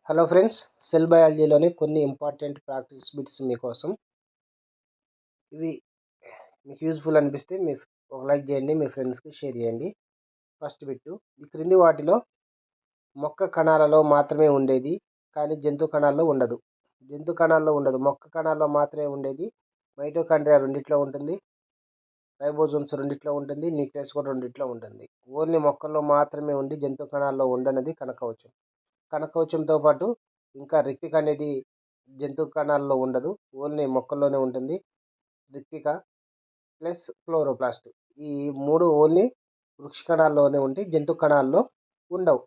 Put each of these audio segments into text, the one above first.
Hello friends, cell బయాలజీలోని కొన్ని important practice bits మీకోసం. ఇవి మీకు యూజ్ఫుల్ అనిపిస్తే ఒక లైక్ చేయండి, మీ ఫ్రెండ్స్కి షేర్ చేయండి. ఫస్ట్ బిట్టు, ఈ క్రింది వాటిలో మొక్క కణాలలో మాత్రమే ఉండేది కానీ జంతు కణాల్లో ఉండదు. మొక్క కణాల్లో మాత్రమే ఉండేది. మైటోకాండ్రియా రెండిట్లో ఉంటుంది, రైబోజోమ్స్ రెండిట్లో ఉంటుంది, న్యూక్లియస్ కూడా రెండిట్లో ఉంటుంది. ఓన్లీ మొక్కల్లో మాత్రమే ఉండి జంతు కణాల్లో ఉండనది కణకవచం. కణకవచంతో పాటు ఇంకా రిక్తిక అనేది జంతు కణాల్లో ఉండదు, ఓన్లీ మొక్కల్లోనే ఉంటుంది. రిక్తిక ప్లస్ క్లోరోప్లాస్ట్, ఈ మూడు ఓన్లీ వృక్ష కణాల్లోనే ఉండి జంతు కణాల్లో ఉండవు.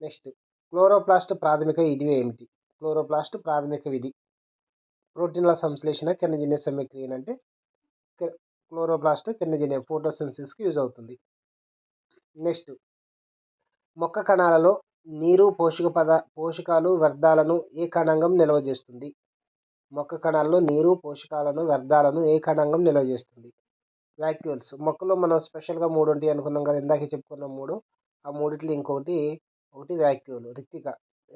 నెక్స్ట్, క్లోరోప్లాస్ట్ ప్రాథమిక విధి ఏమిటి? క్లోరోప్లాస్ట్ ప్రాథమిక విధి ప్రోటీన్ల సంశ్లేషణ, కిరణజన్య సమక్రియ. అంటే క్లోరోప్లాస్ట్ కిరణజన్య ఫోటోసిన్సిస్కి యూజ్ అవుతుంది. నెక్స్ట్, మొక్క కణాలలో నీరు, పోషకాలు, వ్యర్థాలను ఏ కణాంగం నిల్వ చేస్తుంది? మొక్క కణాల్లో నీరు, పోషకాలను, వ్యర్థాలను ఏ కణాంగం నిల్వ చేస్తుంది? వ్యాక్యూల్స్. మొక్కలో మనం స్పెషల్గా 3 ఉంటాయి అనుకున్నాం కదా, ఇందాక చెప్పుకున్నాం 3. ఆ మూడిట్లో ఒకటి వ్యాక్యూల్,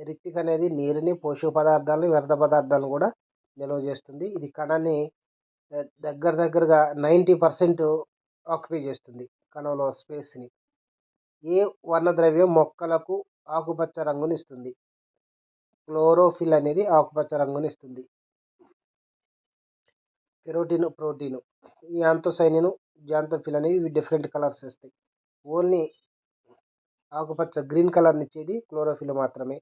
రిక్తిక అనేది నీరుని, పోషక పదార్థాలను, వ్యర్థ పదార్థాలను కూడా నిల్వ చేస్తుంది. ఇది కణాన్ని దగ్గరగా 90% ఆక్యుపై చేస్తుంది, కణంలో స్పేస్ని. ఏ వర్ణద్రవ్యం మొక్కలకు ఆకుపచ్చ రంగుని ఇస్తుంది? క్లోరోఫిల్ అనేది ఆకుపచ్చ రంగుని ఇస్తుంది. కెరోటిన్, ప్రోటీన్, యాంతోసైనిన్, జాంతోఫిల్ అనేవి ఇవి డిఫరెంట్ కలర్స్ ఇస్తాయి. ఓన్లీ ఆకుపచ్చ గ్రీన్ కలర్ని ఇచ్చేది క్లోరోఫిల్ మాత్రమే.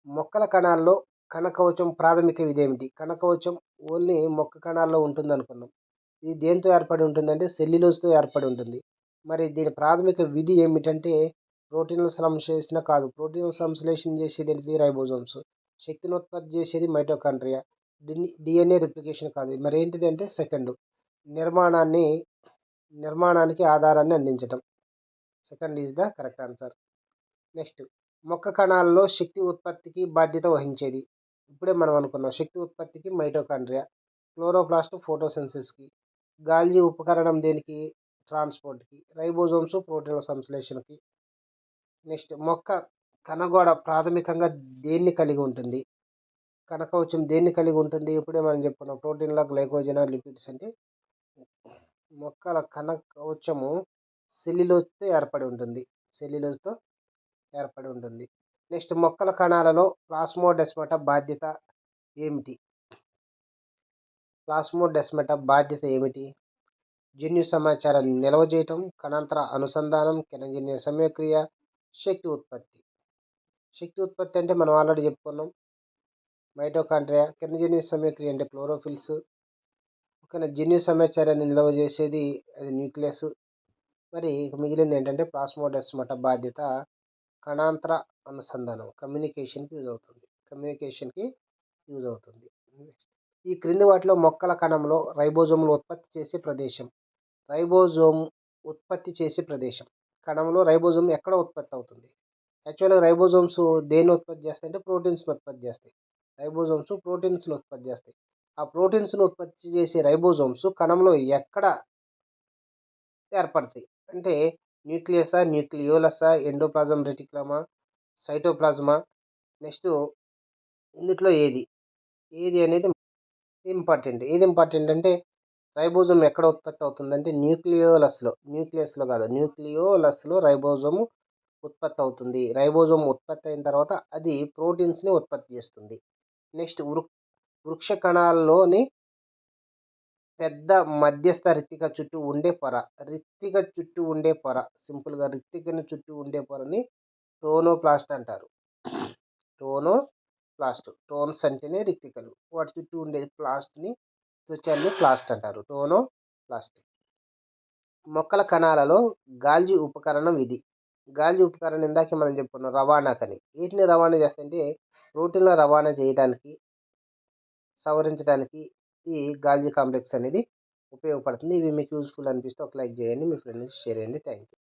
మొక్కల కణాల్లో కణకవచం ప్రాథమిక విధి ఏమిటి? కణకవచం ఓన్లీ మొక్క కణాల్లో ఉంటుంది అనుకున్నాం. ఇది దేంతో ఏర్పడి ఉంటుందంటే సెల్యులోజ్తో ఏర్పడి ఉంటుంది. మరి దీని ప్రాథమిక విధి ఏమిటంటే ప్రోటీన్ల సంశ్లేషణ కాదు. ప్రోటీన్ల సంశ్లేషణ చేసేది ఏంటిది? రైబోజోమ్స్. శక్తిని ఉత్పత్తి చేసేది మైటోకాండ్రియా. డిఎన్ఏ రిప్లికేషన్ కాదు. మరి ఏంటిది అంటే సెకండ్, నిర్మాణానికి ఆధారాన్ని అందించటం. Second is the correct answer. Next, మొక్క కణాలలో శక్తి ఉత్పత్తికి బాధ్యత వహించేది. ఇప్పుడే మనం అనుకున్నాం, శక్తి ఉత్పత్తికి మైటోకాండ్రియా, క్లోరోప్లాస్ట్ ఫోటోసిన్సిస్కి, గాల్జీ ఉపకరణం దేనికి? ట్రాన్స్పోర్ట్కి, రైబోజోమ్స్ ప్రోటీన్ల సంశ్లేషణకి. నెక్స్ట్, మొక్క కణగోడ ప్రాథమికంగా దేన్ని కలిగి ఉంటుంది? కణకవచం దేన్ని కలిగి ఉంటుంది? ఇప్పుడే మనం చెప్పుకున్నాం, ప్రోటీన్ల, గ్లైకోజన్, లిపిడ్స్. అంటే మొక్కల కణకవచము సెల్యులోజ్తో ఏర్పడి ఉంటుంది. నెక్స్ట్, మొక్కల కణాలలో ప్లాస్మోడెస్మాటా బాధ్యత ఏమిటి? జన్యు సమాచారాన్ని నిల్వ చేయటం, కణాంతర అనుసంధానం, కిరణజన్య సమక్రియ, శక్తి ఉత్పత్తి అంటే మనం ఆల్రెడీ చెప్పుకున్నాం, మైటోకాండ్రియా. కిరణజన్య సమక్రియ అంటే క్లోరోఫిల్స్. జన్యు సమాచారాన్ని నిల్వ చేసేది అది న్యూక్లియస్. మరి మిగిలింది ఏంటంటే ప్లాస్మోడెస్మాటా బాధ్యత కణాంతర అనుసంధానం, కమ్యూనికేషన్కి యూజ్ అవుతుంది. ఈ క్రింది వాటిలో మొక్కల కణంలో రైబోజోములు ఉత్పత్తి చేసే ప్రదేశం. కణంలో రైబోజోమ్ ఎక్కడ ఉత్పత్తి అవుతుంది? యాక్చువల్గా రైబోజోమ్స్ దేన్ని ఉత్పత్తి చేస్తాయి అంటే ప్రోటీన్స్ని ఉత్పత్తి చేస్తాయి. ఆ ప్రోటీన్స్ను ఉత్పత్తి చేసే రైబోజోమ్స్ కణంలో ఎక్కడ ఏర్పడతాయి అంటే న్యూక్లియసా, న్యూక్లియోలసా, ఎండోప్లాజం రెటిక్యులమా, సైటోప్లాజమా? నెక్స్ట్, ఇందులో ఏది అనేది ఇంపార్టెంట్ అంటే రైబోజోమ్ ఎక్కడ ఉత్పత్తి అవుతుందంటే న్యూక్లియోలస్లో రైబోజోమ్ ఉత్పత్తి అవుతుంది. రైబోజోమ్ ఉత్పత్తి అయిన తర్వాత అది ప్రోటీన్స్ని ఉత్పత్తి చేస్తుంది. నెక్స్ట్, వృక్ష కణాల్లోని పెద్ద మధ్యస్థ రిక్తిక చుట్టూ ఉండే పొర, సింపుల్గా రిక్తికని చుట్టూ ఉండే పొరని టోనోప్లాస్ట్ అంటారు. టోన్స్ అంటేనే రిక్తికలు, వాటి చుట్టూ ఉండే ప్లాస్ట్ని త్వచాన్ని ప్లాస్ట్ అంటారు, టోనోప్లాస్ట్. మొక్కల కణాలలో గాల్జీ ఉపకరణం ఇందాకే మనం చెప్పుకున్నాం, రవాణాకని. వీటిని రవాణా చేస్తుంటే ప్రోటీన్ల రవాణా చేయడానికి, సవరించడానికి ఈ గాల్జీ కాంప్లెక్స్ అనేది ఉపయోగపడుతుంది. ఇవి మీకు యూస్ఫుల్ అనిపిస్తే ఒక లైక్ చేయండి, మీ ఫ్రెండ్స్కి షేర్ చేయండి. Thank you.